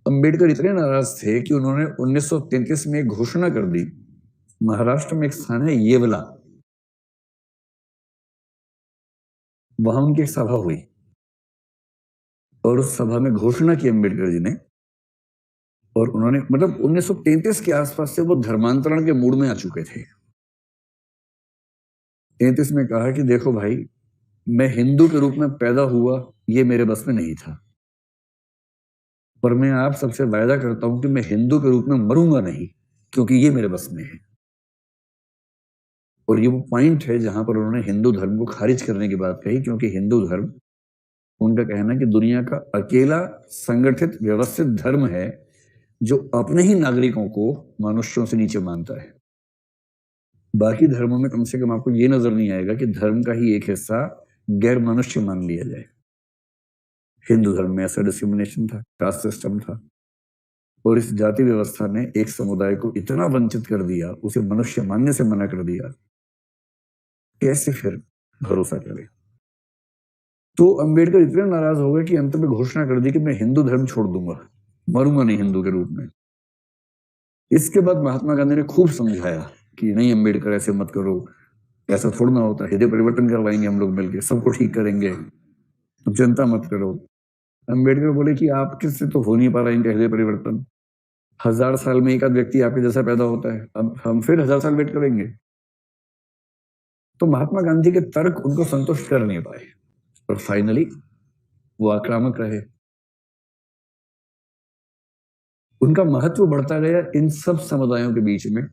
अंबेडकर इतने नाराज थे कि उन्होंने 1933 में एक घोषणा कर दी। महाराष्ट्र में एक स्थान है येवला, वहां उनकी एक सभा हुई और उस सभा में घोषणा की अंबेडकर जी ने, और उन्होंने मतलब 1933 के आसपास से वो धर्मांतरण के मूड में आ चुके थे। 33 में कहा कि देखो भाई, मैं हिंदू के रूप में पैदा हुआ, ये मेरे बस में नहीं था, पर मैं आप सबसे वायदा करता हूं कि मैं हिंदू के रूप में मरूंगा नहीं, क्योंकि ये मेरे बस में है। और ये वो पॉइंट है जहां पर उन्होंने हिंदू धर्म को खारिज करने की बात कही, क्योंकि हिंदू धर्म, उनका कहना है कि दुनिया का अकेला संगठित व्यवस्थित धर्म है जो अपने ही नागरिकों को मनुष्यों से नीचे मानता है। बाकी धर्मों में कम से कम आपको ये नजर नहीं आएगा कि धर्म का ही एक हिस्सा गैर मनुष्य मान लिया जाए। हिंदू धर्म में ऐसा डिस्क्रिमिनेशन था, कास्ट सिस्टम था, और इस जाति व्यवस्था ने एक समुदाय को इतना वंचित कर दिया, उसे मनुष्य मानने से मना कर दिया, कैसे फिर भरोसा करे। तो अंबेडकर इतने नाराज हो गए कि अंत में घोषणा कर दी कि मैं हिंदू धर्म छोड़ दूंगा, मरूंगा नहीं हिंदू के रूप में। इसके बाद महात्मा गांधी ने खूब समझाया कि नहीं अंबेडकर, ऐसे मत करो, ऐसा थोड़ा ना होता, हृदय परिवर्तन करवाएंगे हम लोग मिलकर, सबको ठीक करेंगे, जनता मत करो। अंबेडकर बोले कि आपके से तो हो नहीं पा रहा इनका हृदय परिवर्तन, 1000 साल में एक आध व्यक्ति आपके जैसा पैदा होता है, अब हम फिर 1000 साल वेट करेंगे। तो महात्मा गांधी के तर्क उनको संतुष्ट कर नहीं पाए और फाइनली वो आक्रामक रहे। उनका महत्व बढ़ता गया इन सब समुदायों के बीच में।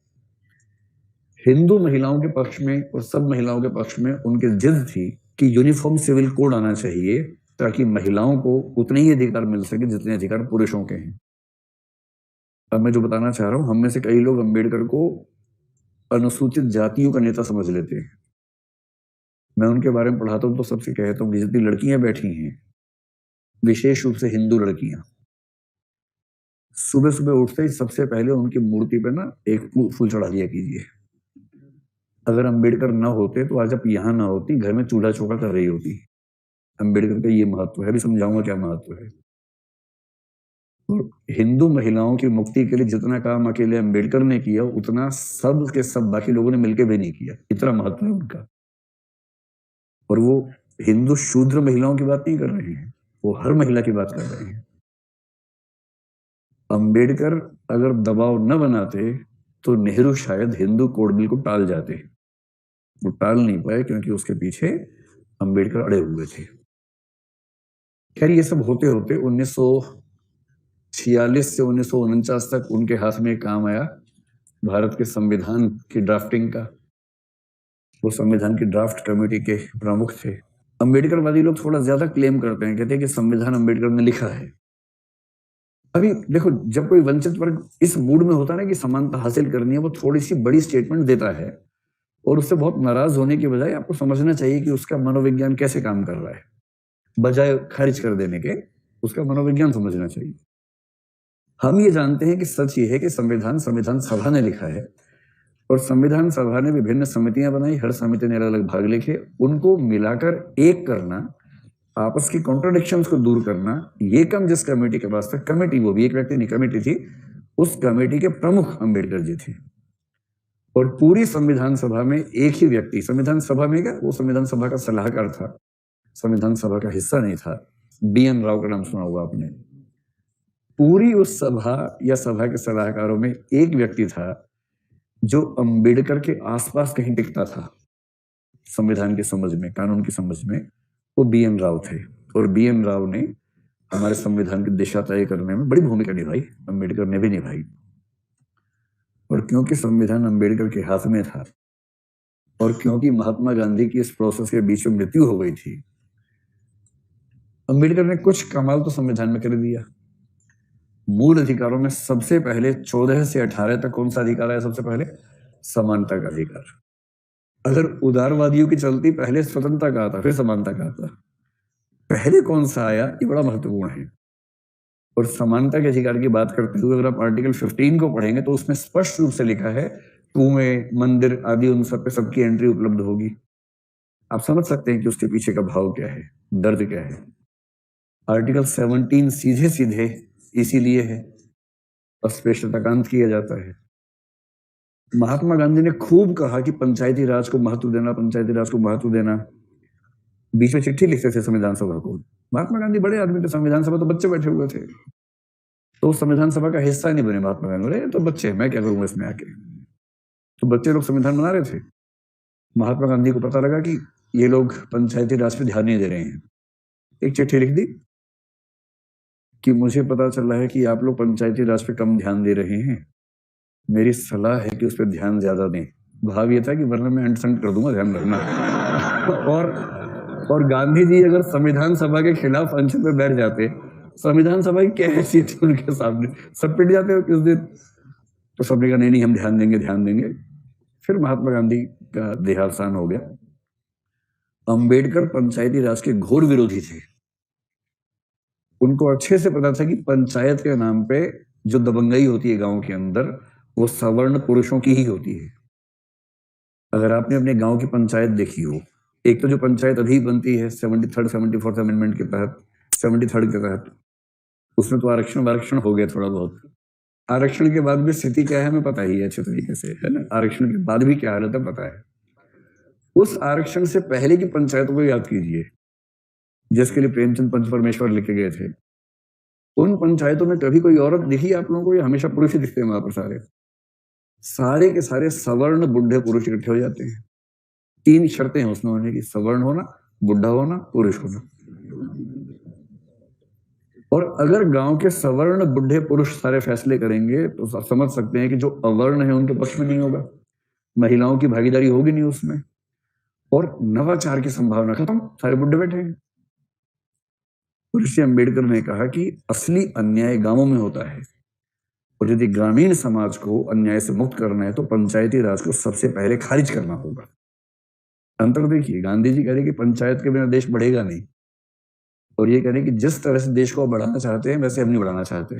हिंदू महिलाओं के पक्ष में और सब महिलाओं के पक्ष में उनकी जिद थी कि यूनिफॉर्म सिविल कोड आना चाहिए, ताकि महिलाओं को उतने ही अधिकार मिल सके जितने अधिकार पुरुषों के हैं। अब मैं जो बताना चाह रहा हूं, हम में से कई लोग अंबेडकर को अनुसूचित जातियों का नेता समझ लेते हैं। मैं उनके बारे में पढ़ाता हूं तो सबसे कहता हूं कि जितनी लड़कियां बैठी हैं, विशेष रूप से हिंदू लड़कियां, सुबह सुबह उठते ही सबसे पहले उनकी मूर्ति पे ना एक फूल चढ़ा दिया कीजिए। अगर अंबेडकर ना होते तो आज आप यहां ना होती, घर में चूल्हा चौका कर रही होती। अंबेडकर का ये महत्व है, अभी समझाऊंगा क्या महत्व है। और हिंदू महिलाओं की मुक्ति के लिए जितना काम अकेले अंबेडकर ने किया, उतना सब के सब बाकी लोगों ने मिलकर भी नहीं किया, इतना महत्व है उनका। और वो हिंदू शूद्र महिलाओं की बात नहीं कर रहे हैं, वो हर महिला की बात कर रहे हैं। अंबेडकर अगर दबाव न बनाते तो नेहरू शायद हिंदू कोड बिल को टाल जाते। वो टाल नहीं पाए क्योंकि उसके पीछे अंबेडकर अड़े हुए थे। खैर, ये सब होते होते 1946 से 1949 तक उनके हाथ में काम आया भारत के संविधान की ड्राफ्टिंग का। वो संविधान की ड्राफ्ट कमेटी के प्रमुख थे। अंबेडकरवादी लोग थोड़ा ज्यादा क्लेम करते हैं, कहते हैं कि संविधान अंबेडकर ने लिखा है। अभी देखो, जब कोई वंचित वर्ग इस मूड में होता है ना कि समानता हासिल करनी है, वो थोड़ी सी बड़ी स्टेटमेंट देता है, और उससे बहुत नाराज होने की बजाय आपको समझना चाहिए कि उसका मनोविज्ञान कैसे काम कर रहा है। बजाय खारिज कर देने के, उसका मनोविज्ञान समझना चाहिए। हम ये जानते हैं कि सच ये है कि संविधान सभा ने लिखा है, और संविधान सभा ने विभिन्न समितियां बनाई, हर समिति ने अलग अलग भाग लिखे, उनको मिलाकर एक करना, आपस की कॉन्ट्रोडिक्शंस को दूर करना, ये काम जिस कमेटी के पास था, कमेटी वो भी एक व्यक्ति नहीं कमेटी थी, उस कमेटी के प्रमुख अंबेडकर जी थे। और पूरी संविधान सभा में एक ही व्यक्ति, संविधान सभा में क्या, वो संविधान सभा का सलाहकार था, संविधान सभा का हिस्सा नहीं था। BN राव का नाम सुना होगा आपने। पूरी उस सभा या सभा के सलाहकारों में एक व्यक्ति था जो अंबेडकर के आसपास कहीं टिकता था संविधान की समझ में, कानून की समझ में, वो BN राव थे। और BN राव ने हमारे संविधान की दिशा तय करने में बड़ी भूमिका निभाई, अंबेडकर ने भी निभाई। और क्योंकि संविधान अंबेडकर के हाथ में था, और क्योंकि महात्मा गांधी की इस प्रोसेस के बीच में मृत्यु हो गई थी, अंबेडकर ने कुछ कमाल तो संविधान में कर दिया। मूल अधिकारों में सबसे पहले 14 से 18 तक कौन सा अधिकार आया? सबसे पहले समानता का अधिकार। अगर उदारवादियों की चलती, पहले स्वतंत्रता का आता, फिर समानता का आता, पहले कौन सा आया, ये बड़ा महत्वपूर्ण है। और समानता के अधिकार की बात करते हुए अगर आप आर्टिकल 15 को पढ़ेंगे तो उसमें स्पष्ट रूप से लिखा है, कुएं, मंदिर आदि उन सब पे सबकी एंट्री उपलब्ध होगी। आप समझ सकते हैं कि उसके पीछे का भाव क्या है, दर्द क्या है। आर्टिकल 17 सीधे सीधे इसीलिए है, अस्पृश्यताकांत किया जाता है। महात्मा गांधी ने खूब कहा कि पंचायती राज को महत्व देना, पंचायती राज को महत्व देना। बीच में चिट्ठी लिखते थे संविधान सभा को। महात्मा गांधी बड़े आदमी थे, संविधान सभा तो बच्चे बैठे हुए थे, तो संविधान सभा का हिस्सा नहीं बने महात्मा गांधी। बोले तो बच्चे, मैं क्या करूंगा इसमें आके। तो बच्चे लोग संविधान बना रहे थे। महात्मा गांधी को पता लगा कि ये लोग पंचायती राज पे ध्यान नहीं दे रहे हैं। एक चिट्ठी लिख दी कि मुझे पता चल रहा है कि आप लोग पंचायती राज पे कम ध्यान दे रहे हैं, मेरी सलाह है कि उस पर ध्यान ज्यादा दें। भाव ये था कि वरना मैं अंडरस्टैंड कर दूंगा, ध्यान रखना। और गांधी जी अगर संविधान सभा के खिलाफ अनशन पे बैठ जाते, संविधान सभा की क्या हैसियत थी उनके सामने, सब पिट जाते हो किस दिन। तो सबने कहा नहीं हम ध्यान देंगे, ध्यान देंगे। फिर महात्मा गांधी का देहावसान हो गया। अंबेडकर पंचायती राज के घोर विरोधी थे। उनको अच्छे से पता था कि पंचायत के नाम पे जो दबंगई होती है गांव के अंदर, वो सवर्ण पुरुषों की ही होती है। अगर आपने अपने गांव की पंचायत देखी हो, एक तो जो पंचायत अभी बनती है 73rd 74th अमेंडमेंट के तहत, 73rd के तहत, उसमें तो आरक्षण हो गया थोड़ा बहुत। आरक्षण के बाद भी स्थिति क्या है हमें पता ही है अच्छे तरीके से, है ना। आरक्षण के बाद भी क्या हालत है पता है। उस आरक्षण से पहले की पंचायतों को याद कीजिए, जिसके लिए प्रेमचंद पंच परमेश्वर लिखे गए थे। उन पंचायतों में कभी कोई औरत दिखी आप लोगों को, या हमेशा पुरुष ही दिखते हैं वहां पर? सारे के सारे सवर्ण बुढ़े पुरुष इकट्ठे हो जाते हैं। 3 शर्तें हैं उसमें होने की, सवर्ण होना, बुढ़ा होना, पुरुष होना। और अगर गांव के सवर्ण बुढ़े पुरुष सारे फैसले करेंगे तो समझ सकते हैं कि जो अवर्ण है उनके पक्ष में नहीं होगा, महिलाओं की भागीदारी होगी नहीं उसमें, और नवाचार की संभावना खत्म, सारे बुढ़े बैठे हैं। ऋषि अंबेडकर ने कहा कि असली अन्याय गांवों में होता है, और यदि ग्रामीण समाज को अन्याय से मुक्त करना है तो पंचायती राज को सबसे पहले खारिज करना होगा। अंतर देखिए, गांधी जी कह रहे कि पंचायत के बिना देश बढ़ेगा नहीं, और ये कह रहे कि जिस तरह से देश को बढ़ाना चाहते हैं वैसे हम नहीं बढ़ाना चाहते,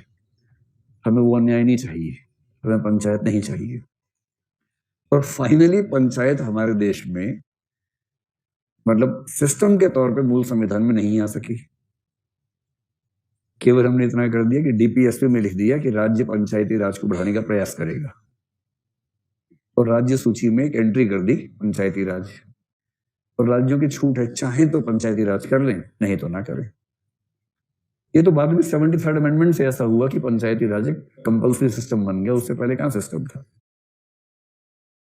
हमें वो अन्याय नहीं चाहिए, हमें पंचायत नहीं चाहिए। और फाइनली पंचायत हमारे देश में मतलब सिस्टम के तौर पे मूल संविधान में नहीं आ सकी। केवल हमने इतना कर दिया कि डीपीएसपी में लिख दिया कि राज्य पंचायती राज को बढ़ाने का प्रयास करेगा, और राज्य सूची में एक एंट्री कर दी पंचायती राज, और राज्यों की छूट है, चाहे तो पंचायती राज कर लें, नहीं तो ना करें। ये तो बाद में 73rd अमेंडमेंट से ऐसा हुआ कि पंचायती राज एक कंपल्सरी सिस्टम बन गया, उससे पहले कहां सिस्टम था।